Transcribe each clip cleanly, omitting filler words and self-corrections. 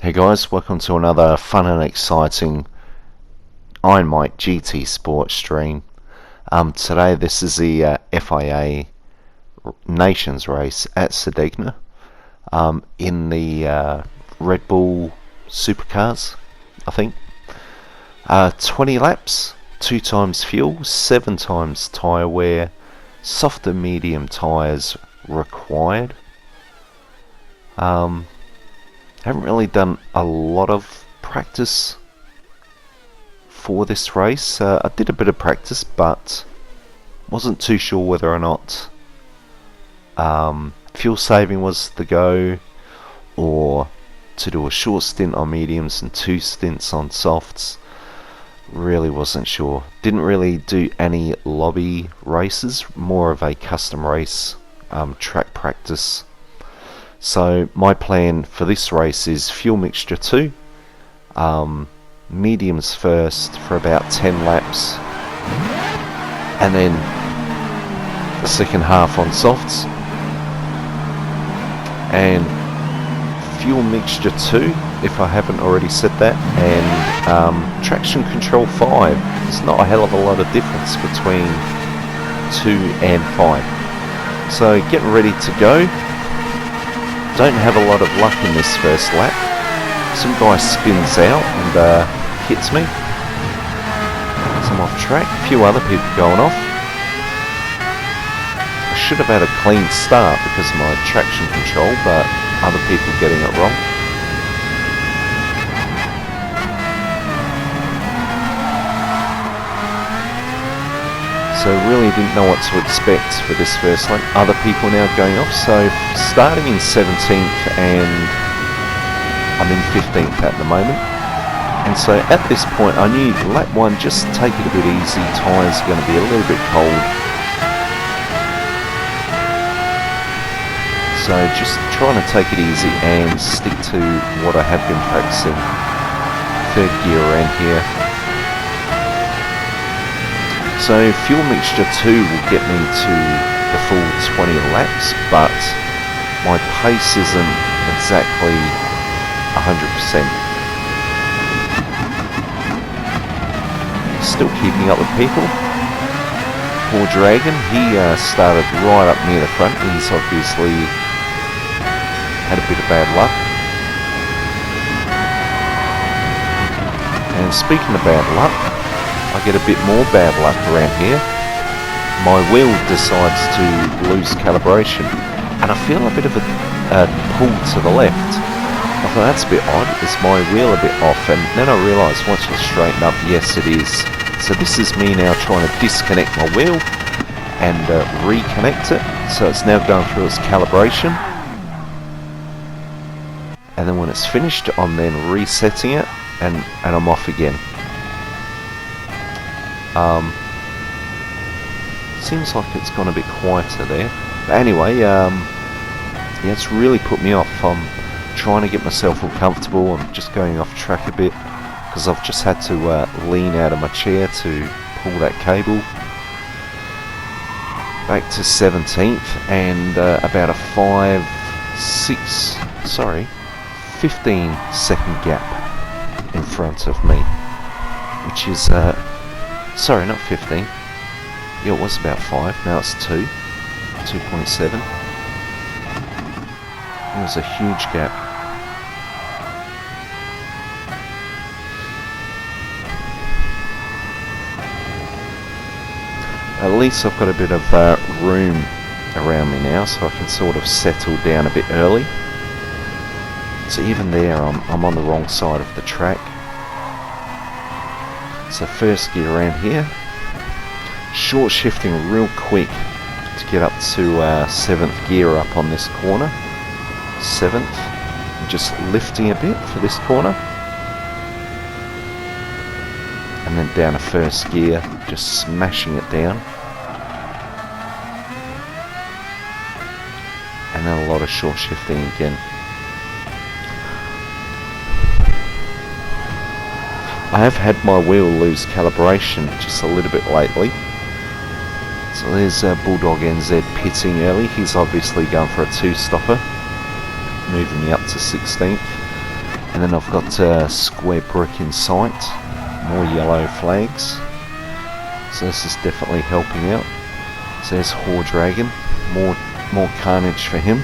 Hey guys, welcome to another fun and exciting Iron Mike GT Sport stream. Today this is the FIA Nations race at Sardegna in the Red Bull Supercars, I think. 20 laps, 2 times fuel, 7 times tyre wear, soft and medium tyres required. Haven't really done a lot of practice for this race. I did a bit of practice, but wasn't too sure whether or not fuel saving was the go, or to do a short stint on mediums and 2 stints on softs. Really wasn't sure. Didn't really do any lobby races, more of a custom race, track practice. So my plan for this race is fuel mixture 2, mediums first for about 10 laps, and then the second half on softs, and fuel mixture 2 if I haven't already said that, and traction control 5. There's not a hell of a lot of difference between 2 and 5. So getting ready to go. Don't have a lot of luck in this first lap. Some guy spins out and hits me. So I'm off track. A few other people going off. I should have had a clean start because of my traction control, but other people getting it wrong. So really didn't know what to expect for this first lap. Other people now going off. So starting in 17th and I'm in 15th at the moment. And so at this point I knew lap 1, just take it a bit easy. Tyres are going to be a little bit cold. So just trying to take it easy and stick to what I have been practicing. 3rd gear around here. So fuel mixture 2 will get me to the full 20 laps, but my pace isn't exactly 100%. Still keeping up with people. Poor Dragon, he started right up near the front. He's obviously had a bit of bad luck. And speaking of bad luck, I get a bit more bad luck around here. My wheel decides to lose calibration, and I feel a bit of a pull to the left. I thought that's a bit odd. Is my wheel a bit off? And then I realised once I straighten up, yes it is. So this is me now trying to disconnect my wheel and reconnect it. So it's now going through its calibration, and then when it's finished, I'm then resetting it, and I'm off again. Seems like it's gone a bit quieter there. But anyway, yeah, it's really put me off. I'm trying to get myself all comfortable. I'm just going off track a bit because I've just had to lean out of my chair to pull that cable. Back to 17th and about a 15-second gap in front of me, which is sorry, not 15. Yeah, it was about 5. Now it's 2. 2.7. It was a huge gap. At least I've got a bit of room around me now, so I can sort of settle down a bit early. So even there, I'm on the wrong side of the track. So first gear around here, short shifting real quick to get up to 7th gear up on this corner. 7th, just lifting a bit for this corner, and then down to 1st gear, just smashing it down, and then a lot of short shifting again. I have had my wheel lose calibration just a little bit lately. So there's Bulldog NZ pitting early. He's obviously going for a 2-stopper, moving me up to 16th. And then I've got square brick in sight, more yellow flags, so this is definitely helping out. So there's Whore Dragon, more carnage for him.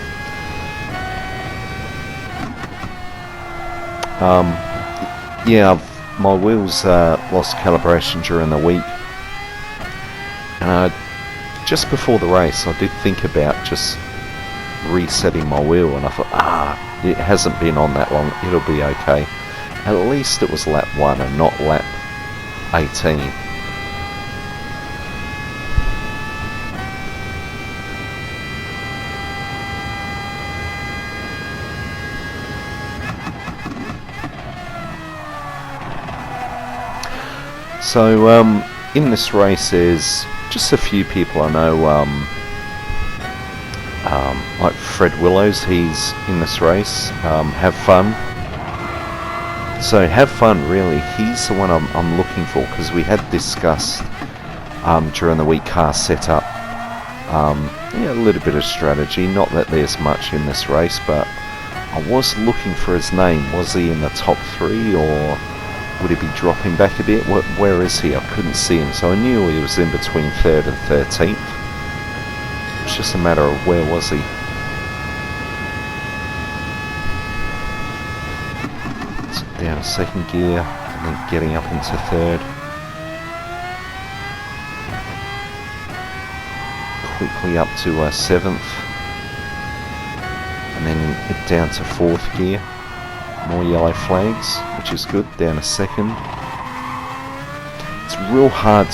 Yeah, my wheels lost calibration during the week, and just before the race I did think about just resetting my wheel, and I thought, it hasn't been on that long, it'll be okay. At least it was lap 1 and not lap 18. So in this race there's just a few people I know, like Fred Willows, he's in this race. Have Fun. So Have Fun, really, he's the one I'm looking for, because we had discussed during the week car setup. Yeah, a little bit of strategy, not that there's much in this race, but I was looking for his name. Was he in the top 3, or would he be dropping back a bit? Where is he? I couldn't see him, so I knew he was in between 3rd and 13th. It's just a matter of where was he. So down a 2nd gear, and then getting up into 3rd. Quickly up to 7th, and then down to 4th gear. More yellow flags, which is good. Down a 2nd. It's real hard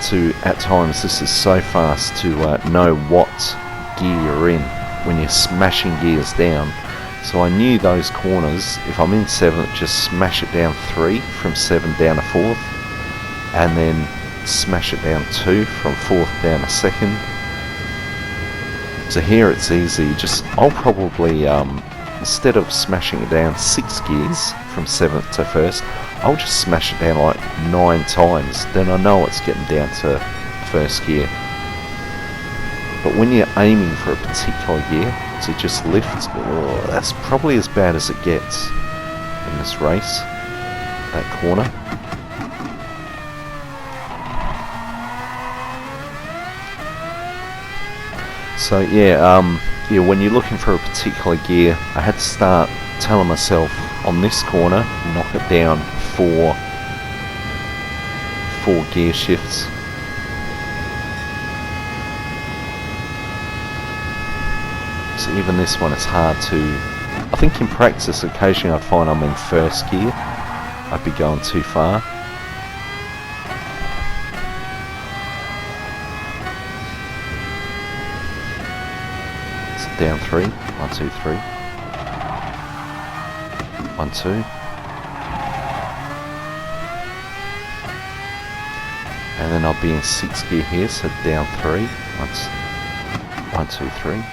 to, at times, this is so fast, to know what gear you're in when you're smashing gears down. So I knew those corners, if I'm in 7th, just smash it down 3 from 7 down to 4th, and then smash it down 2 from 4th down to 2nd. So here it's easy, I'll probably, instead of smashing it down 6 gears from 7th to 1st, I'll just smash it down like 9 times, then I know it's getting down to 1st gear. But when you're aiming for a particular gear to just lift, that's probably as bad as it gets in this race, that corner. So yeah, when you're looking for a particular gear, I had to start telling myself, on this corner, knock it down 4 gear shifts. So even this one, it's hard to, I think in practice occasionally I'd find I'm in 1st gear, I'd be going too far. Down 3, 1, 2, 3, 1, 2, and then I'll be in 6th gear here, so down 3, 1, 2, 3.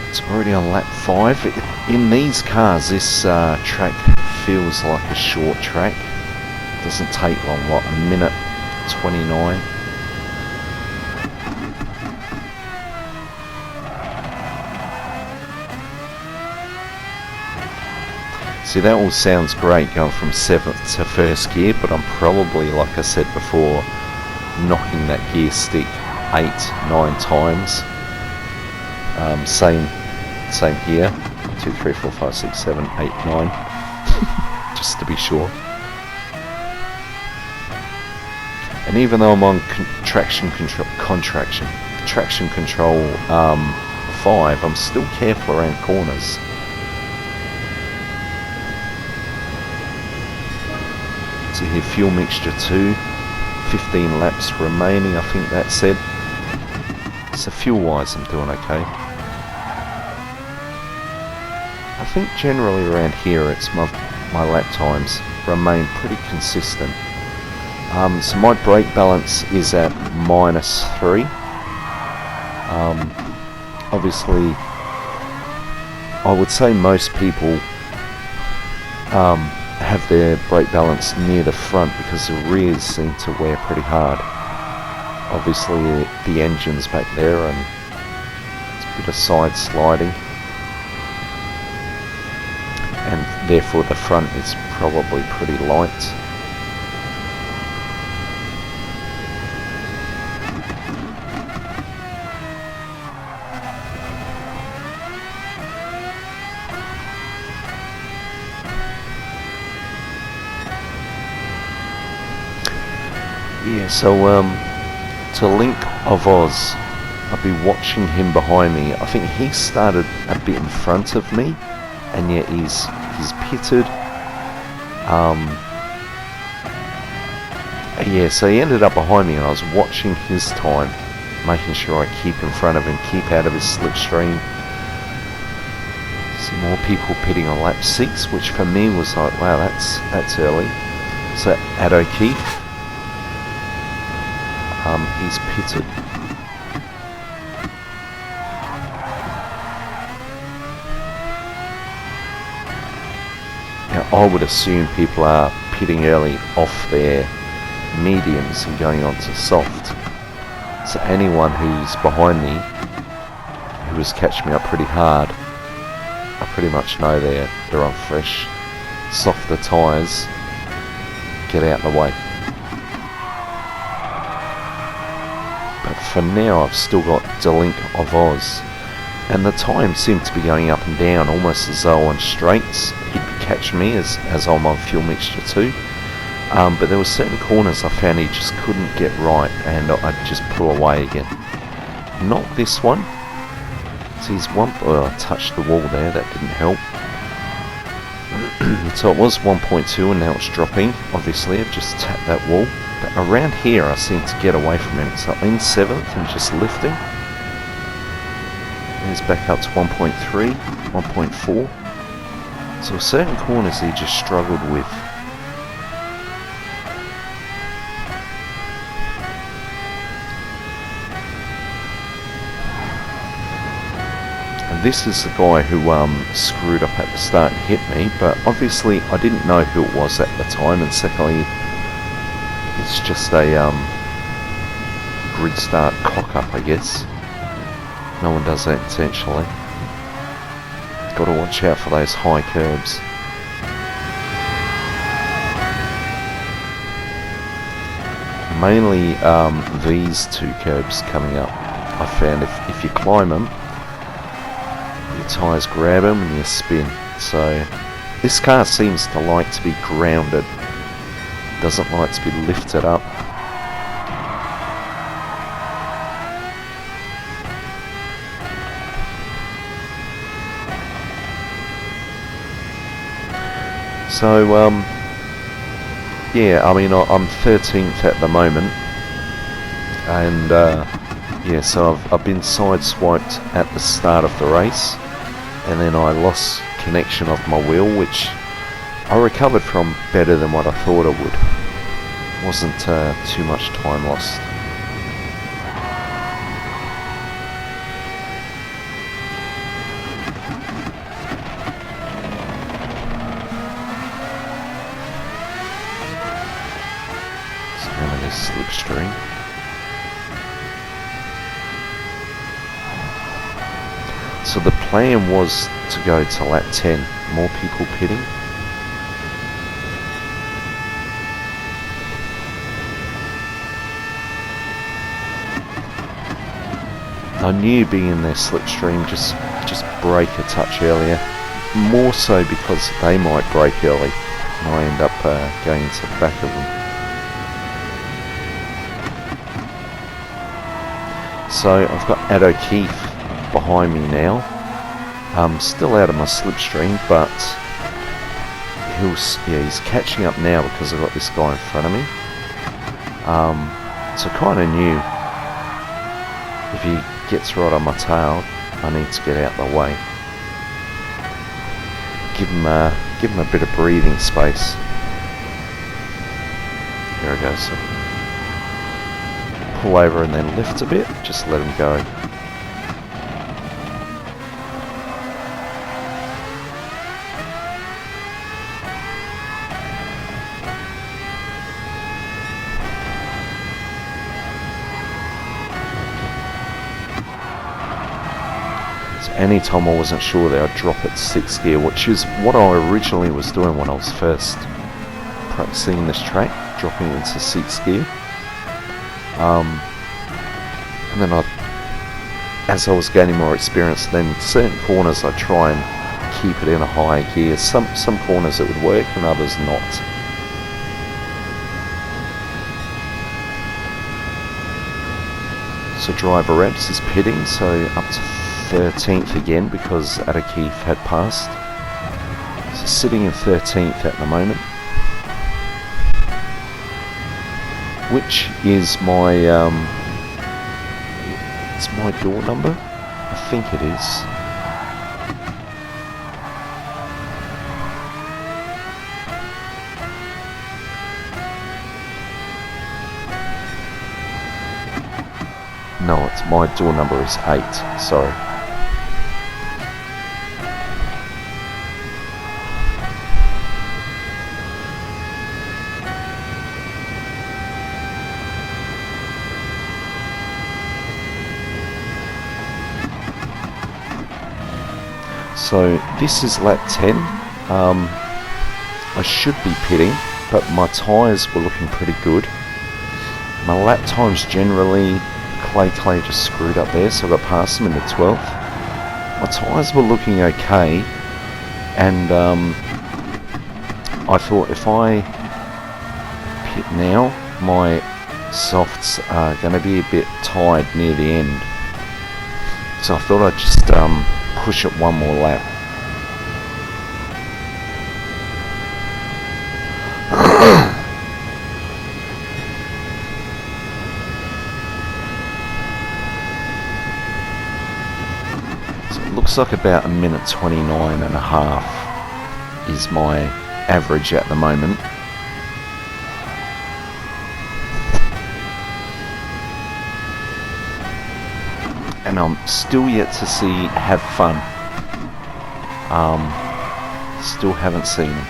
It's already on lap 5. In these cars, this track feels like a short track. It doesn't take long, like a minute 29. See, that all sounds great going from 7th to 1st gear, but I'm probably, like I said before, knocking that gear stick 8, 9 times. Same here. 2, 3, 4, 5, 6, 7, 8, 9. Just to be sure. And even though I'm on traction control 5, I'm still careful around corners. So here, fuel mixture 2, 15 laps remaining, I think that said. So fuel wise I'm doing okay. I think generally around here it's my lap times remain pretty consistent. So my brake balance is at -3. Obviously I would say most people have their brake balance near the front because the rears seem to wear pretty hard. obviously the engine's back there and it's a bit of side sliding, and therefore the front is probably pretty light. Yeah, so to Link of Oz, I've been watching him behind me. I think he started a bit in front of me, and yet he's pitted. Yeah, so he ended up behind me, and I was watching his time, making sure I keep in front of him, keep out of his slipstream. See more people pitting on lap 6, which for me was like, wow, that's early. So at O'Keefe, he's pitted. Now, I would assume people are pitting early off their mediums and going on to soft. So anyone who's behind me, who is catching me up pretty hard, I pretty much know they're on fresh, softer tyres. Get out of the way. But for now, I've still got Link of Oz, and the time seemed to be going up and down, almost as though on straights he'd catch me as I'm on fuel mixture 2. But there were certain corners I found he just couldn't get right, and I'd just pull away again. Not this one. So he's I touched the wall there, that didn't help. So it was 1.2 and now it's dropping. Obviously I've just tapped that wall. But around here I seem to get away from him. So in 7th and just lifting. He's back up to 1.3, 1.4. So certain corners he just struggled with. And this is the guy who screwed up at the start and hit me, but obviously I didn't know who it was at the time, and secondly it's just a grid start cock up, I guess. No one does that intentionally. Got to watch out for those high curbs. Mainly these two curbs coming up. I found if you climb them, your tyres grab them and you spin. So this car seems to like to be grounded. Doesn't like to be lifted up. So yeah, I mean I'm 13th at the moment, and yeah, so I've been sideswiped at the start of the race, and then I lost connection of my wheel, which I recovered from better than what I thought I would. Wasn't too much time lost. So I'm in this slipstream. So the plan was to go to lap 10, more people pitting. I knew being in their slipstream, just brake a touch earlier, more so because they might brake early and I end up going into the back of them. So I've got Ed O'Keefe behind me now. I'm still out of my slipstream, but he's catching up now because I've got this guy in front of me. So I kind of knew if he gets right on my tail, I need to get out the way. Give him a bit of breathing space. There I go. So pull over and then lift a bit. Just let him go. So anytime I wasn't sure there, I'd drop it to 6th gear, which is what I originally was doing when I was first practicing this track, dropping into 6th gear. And then as I was gaining more experience, then certain corners I try and keep it in a higher gear. Some corners it would work and others not. So driver reps is pitting, so up to 13th again because Adakif had passed. So sitting in 13th at the moment, which is my it's my door number, I think it is. No, it's my door number is 8, sorry. So this is lap 10. I should be pitting, but my tyres were looking pretty good. My lap times generally, Clay just screwed up there, so I got past him in the 12th. My tyres were looking okay, and I thought if I pit now, my softs are going to be a bit tired near the end. So I thought I'd just push it one more lap. So it looks like about a minute 29 and a half is my average at the moment. And I'm still yet to see Have Fun. Still haven't seen them.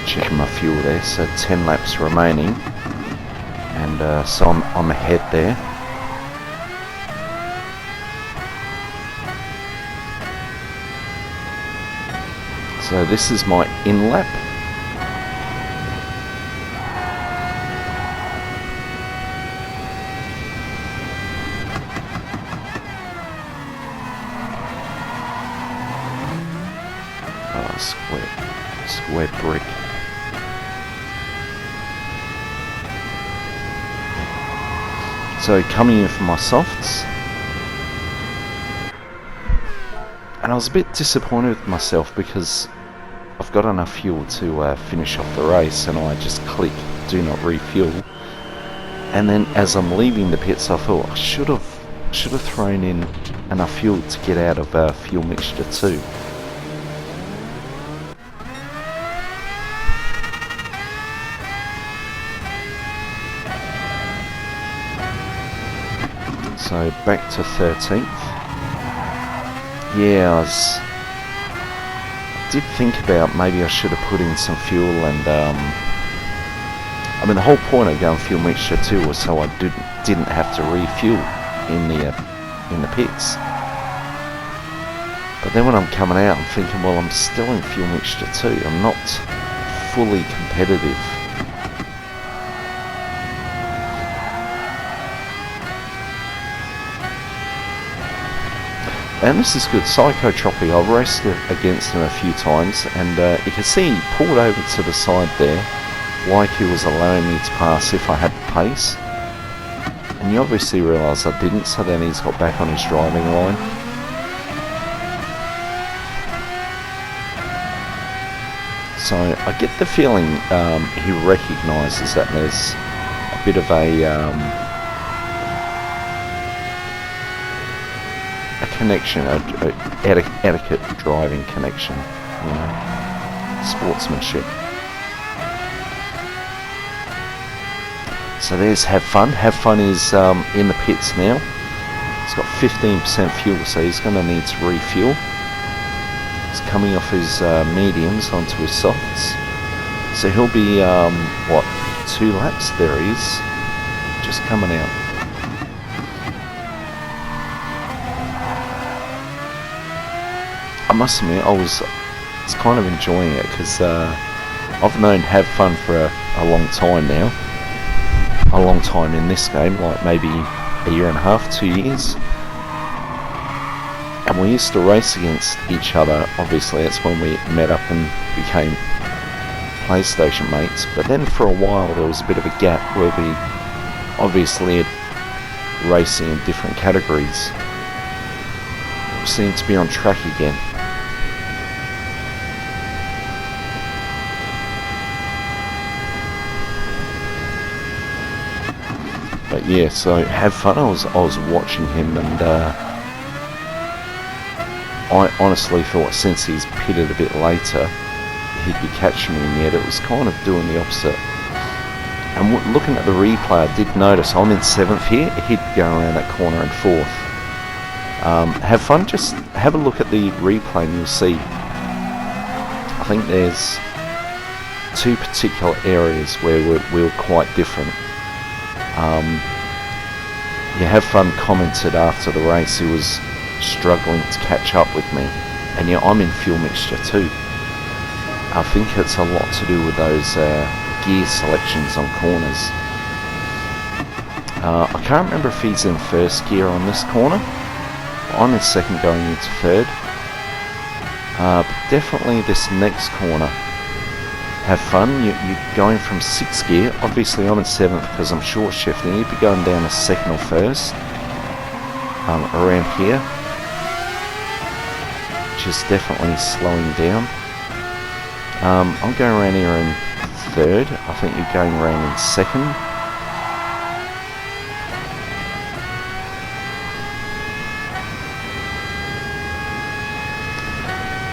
Checking my fuel there, so 10 laps remaining, and so I'm ahead there. So this is my in lap. Oh, square brick. So coming in for my softs, and I was a bit disappointed with myself because I've got enough fuel to finish off the race, and I just click do not refuel. And then as I'm leaving the pits, I thought I should have thrown in enough fuel to get out of fuel mixture 2. So back to 13th. Yeah, I did think about maybe I should have put in some fuel, and I mean the whole point of going fuel mixture 2 was so I didn't have to refuel in the pits. But then when I'm coming out, I'm thinking, well, I'm still in fuel mixture 2. I'm not fully competitive. And this is good. Psychotropic, I've raced against him a few times, and you can see he pulled over to the side there, like he was allowing me to pass if I had the pace. And you obviously realise I didn't, so then he's got back on his driving line. So I get the feeling he recognises that there's a bit of a connection, etiquette driving connection, you know, sportsmanship. So there's Have Fun. Have Fun is in the pits now. He's got 15% fuel, so he's going to need to refuel. He's coming off his mediums onto his softs. So he'll be, 2 laps? There he is. Just coming out. I must admit, I was kind of enjoying it, because I've known Have Fun for a long time now. A long time in this game, like maybe a year and a half, 2 years. And we used to race against each other. Obviously, that's when we met up and became PlayStation mates. But then for a while there was a bit of a gap where we obviously had racing in different categories. We seemed to be on track again. But yeah, so Have Fun. I was watching him, and I honestly thought since he's pitted a bit later, he'd be catching me, and yet it was kind of doing the opposite. And looking at the replay, I did notice I'm in 7th here. He'd go around that corner in 4th. Have Fun. Just have a look at the replay, and you'll see. I think there's 2 particular areas where we were quite different. Have Fun commented after the race he was struggling to catch up with me, and yeah, I'm in fuel mixture too. I think it's a lot to do with those gear selections on corners. I can't remember if he's in 1st gear on this corner. I'm in 2nd going into 3rd. But definitely this next corner, Have Fun. You're going from 6th gear. Obviously I'm in 7th because I'm short shifting. You'd be going down to 2nd or 1st. Around here. Which is definitely slowing down. I'm going around here in 3rd. I think you're going around in 2nd.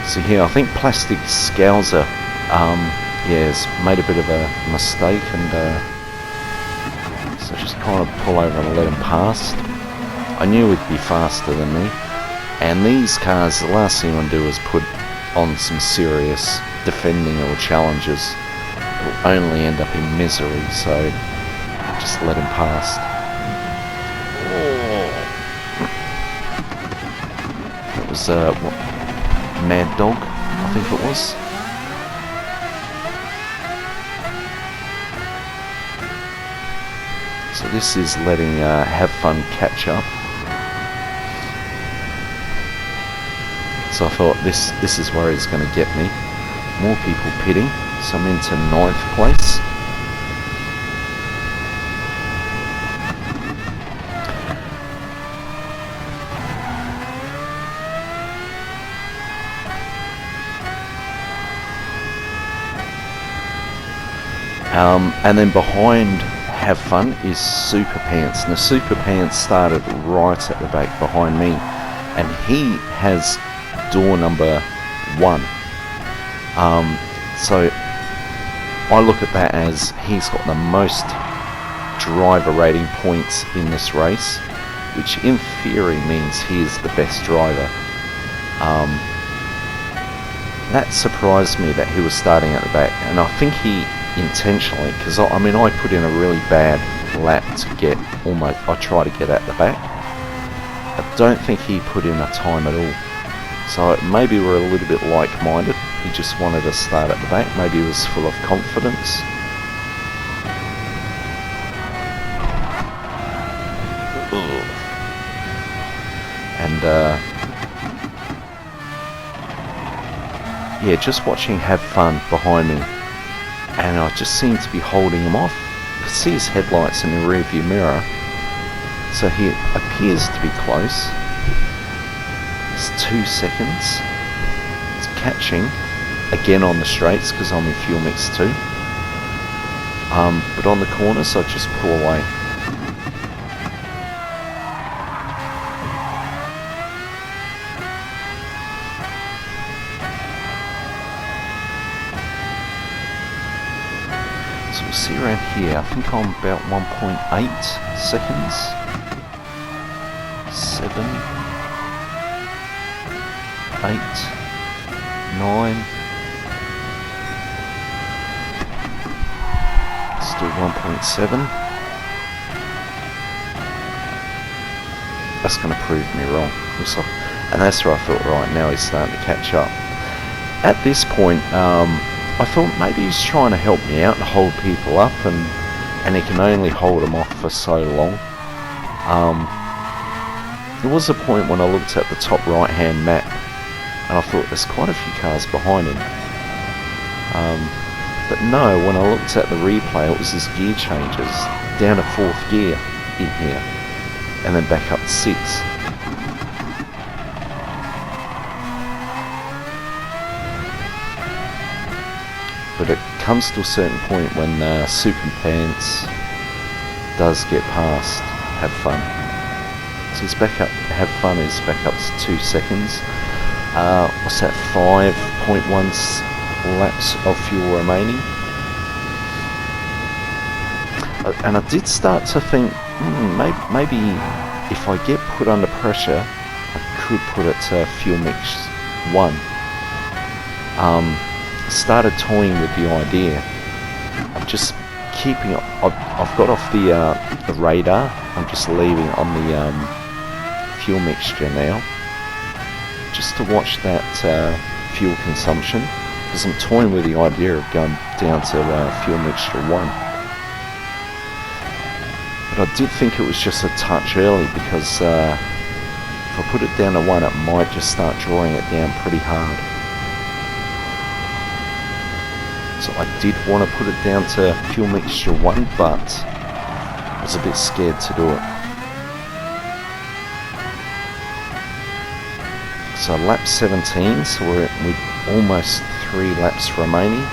So here, I think Plastic Scouser has made a bit of a mistake, and so just kind of pull over and let him pass. I knew he'd be faster than me, and these cars, the last thing you want to do is put on some serious defending or challenges. It will only end up in misery, so just let him pass. It was Mad Dog, I think it was. So this is letting Have Fun catch up. So I thought this is where he's going to get me. More people pitting, so I'm into 9th place. And then behind Have Fun is Super Pants. Now Super Pants started right at the back behind me, and he has door number 1. So I look at that as he's got the most driver rating points in this race, which in theory means he is the best driver. That surprised me that he was starting at the back, and I think he intentionally, because I put in a really bad lap to get I try to get at the back. I don't think he put in a time at all. So maybe we're a little bit like-minded. He just wanted to start at the back. Maybe he was full of confidence. And yeah, just watching Have Fun behind me, and I just seem to be holding him off. I can see his headlights in the rearview mirror, so he appears to be close. It's 2 seconds. It's catching again on the straights because I'm in fuel mix too. But on the corners I just pull away. So we'll see around here. I think I'm about 1.8 seconds. 7, 8, 9. Let's do 1.7. That's going to prove me wrong. And that's where I thought, right, now he's starting to catch up. At this point, I thought maybe he's trying to help me out and hold people up, and he can only hold them off for so long. There was a point when I looked at the top right hand map and I thought there's quite a few cars behind him. But no, when I looked at the replay, it was his gear changes down to 4th gear in here and then back up to 6. But it comes to a certain point when Super Pants does get past Have Fun. So he's back up, Have Fun is back up to 2 seconds. What's that, 5.1 laps of fuel remaining? And I did start to think, maybe if I get put under pressure, I could put it to fuel mix 1. Started toying with the idea of just keeping it. I've got off the radar. I'm just leaving on the fuel mixture now, just to watch that fuel consumption, because I'm toying with the idea of going down to fuel mixture 1. But I did think it was just a touch early, because if I put it down to 1, it might just start drawing it down pretty hard. So I did want to put it down to fuel mixture 1, but I was a bit scared to do it. So lap 17, so we're with almost 3 laps remaining.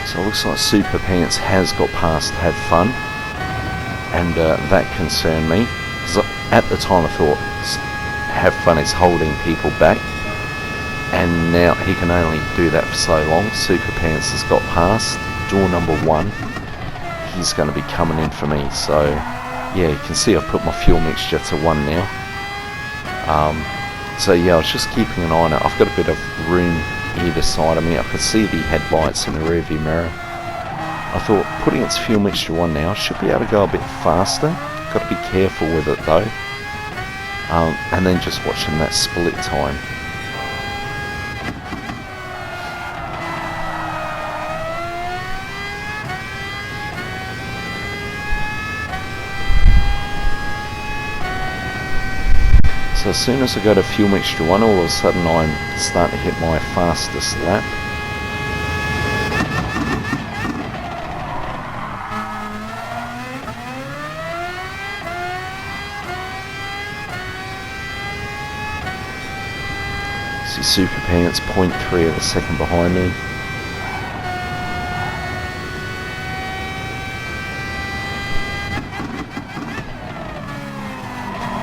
So it looks like Super Pants has got past Have Fun, and that concerned me, because at the time I thought Have Fun is holding people back, and now he can only do that for so long. Super Pants has got past door number 1. He's going to be coming in for me. So yeah, you can see I've put my fuel mixture to 1 now. So yeah, I was just keeping an eye on it. I've got a bit of room either side of me. I could see the headlights in the rearview mirror. I thought, putting its fuel mixture 1 now, should be able to go a bit faster. Got to be careful with it though. And then just watching that split time. So as soon as I go to fuel mixture 1, all of a sudden I'm starting to hit my fastest lap. See Super Pants 0.3 of a second behind me.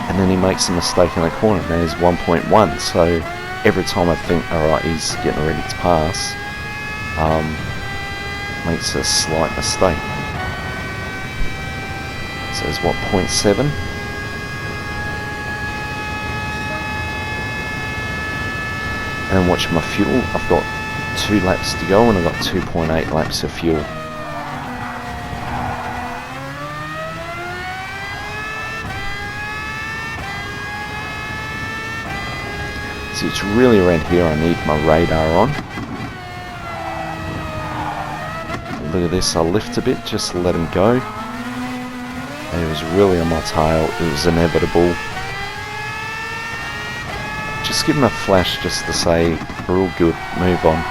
And then he makes a mistake in the corner, and there's 1.1. So every time I think, alright, he's getting ready to pass, makes a slight mistake. So there's what, 0.7? And then watch my fuel. I've got 2 laps to go, and I've got 2.8 laps of fuel. So it's really around here I need my radar on. Look at this, I'll lift a bit just to let him go. And it was really on my tail, it was inevitable. Just give him a flash just to say, we're all good, move on.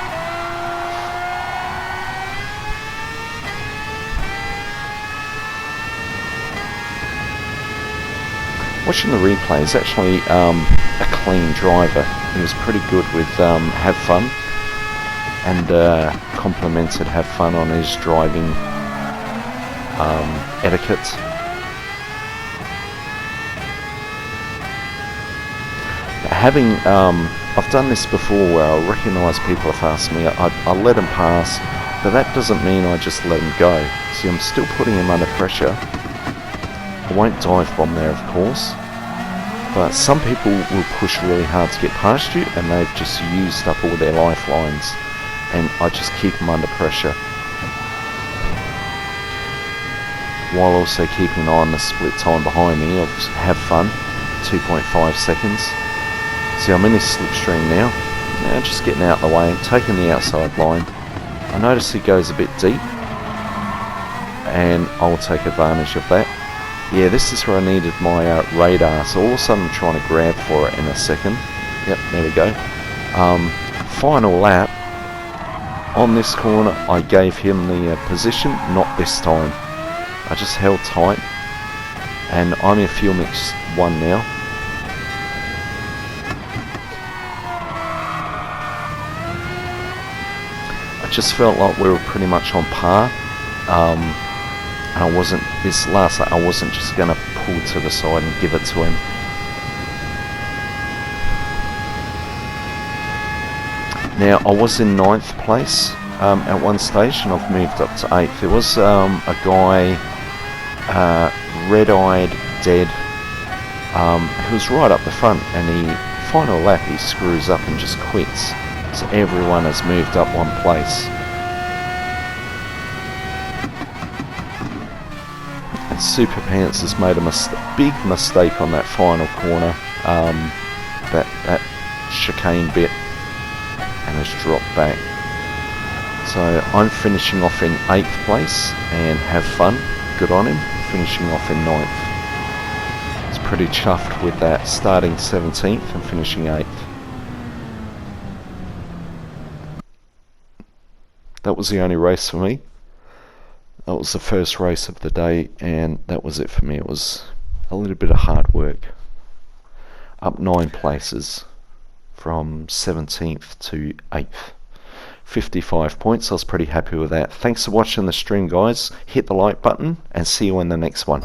Watching the replay is actually a clean driver. He was pretty good with Have Fun, and complimented Have Fun on his driving etiquette. I've done this before where I recognise people have asked me, I let them pass, but that doesn't mean I just let them go. See, I'm still putting them under pressure. I won't dive bomb there, of course, but some people will push really hard to get past you and they've just used up all their lifelines, and I just keep them under pressure while also keeping an eye on the split time behind me of have fun, 2.5 seconds. See, I'm in this slipstream now. Now just getting out of the way and taking the outside line. I notice he goes a bit deep, and I'll take advantage of that. Yeah, this is where I needed my radar, so all of a sudden I'm trying to grab for it in a second. Yep, there we go. Final lap. On this corner, I gave him the position, not this time. I just held tight, and I'm in fuel mix 1 now. I just felt like we were pretty much on par. And I wasn't, this last lap, I wasn't just going to pull to the side and give it to him. Now, I was in 9th place at one stage, and I've moved up to 8th. There was a guy, red-eyed, dead, who was right up the front, and final lap he screws up and just quits. So everyone has moved up 1 place. Super Pants has made a big mistake on that final corner, that chicane bit, and has dropped back. So I'm finishing off in 8th place, and have fun, good on him, finishing off in 9th. It's pretty chuffed with that, starting 17th and finishing 8th. That was the only race for me. That was the first race of the day, and that was it for me. It was a little bit of hard work. Up 9 places from 17th to 8th. 55 points. I was pretty happy with that. Thanks for watching the stream, guys. Hit the like button and see you in the next one.